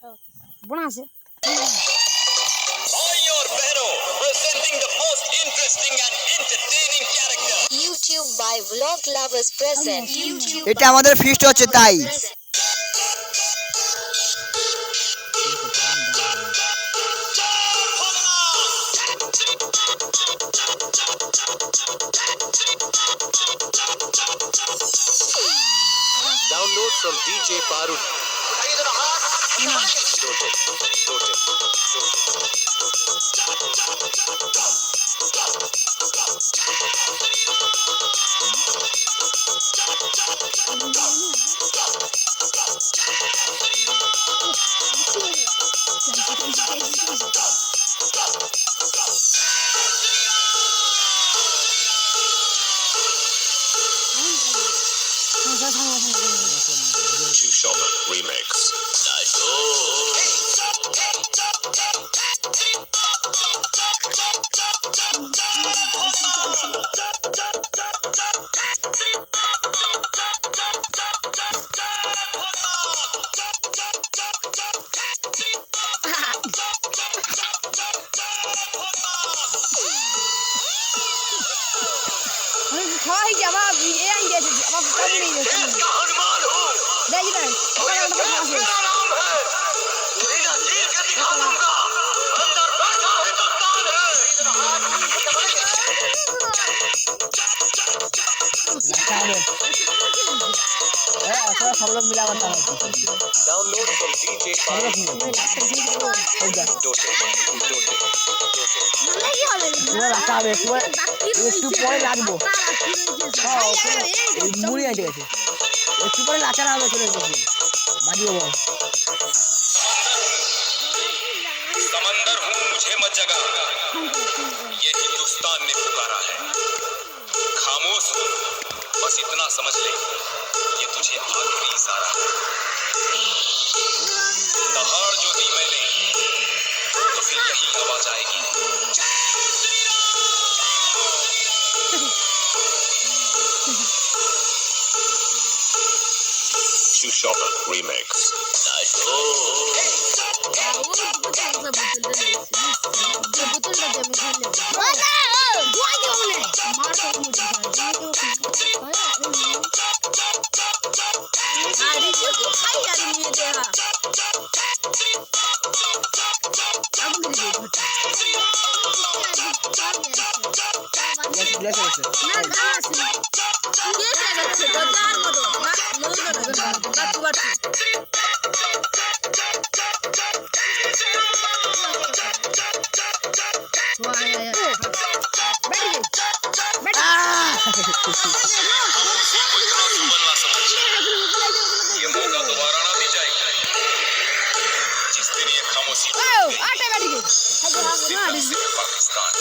बना से Boy और बहनों, presenting the most interesting and entertaining character. YouTube by Vlog Lovers present. YouTube এটা আমাদের ফিস্ট হচ্ছে তাই Download from DJ Parul. Shushovan Remix. Nice. खाई जावा ये आएंगे अब कम नहीं होती हनुमान हूँ। दे इधर मेरा नाम है। बिना चीर के दिखा दूंगा। अंदर बैठा हिंदुस्तान थोड़ा सब लोग मिला करता है Download from DJ Parul. পুরো রাখা হবে একটু পরে রাখবো মুড়ি আছে গেছে একটু পরে লাচারা হবে চলে এসেছি বাড়ি হবো समंदर हूँ मुझे मत जगा, ये हिंदुस्तान ने पुकारा है। खामोश हो, बस इतना समझ ले, ये तुझे आखिरी इशारा है। दहाड़ जो दी मैंने, तो फिर यही आवाज आएगी। Shushovan Remix. Nice. ये मौका दोबारा ना दी जाएगी। जिस दिन ये खामोशी आटे बैठ गए पाकिस्तान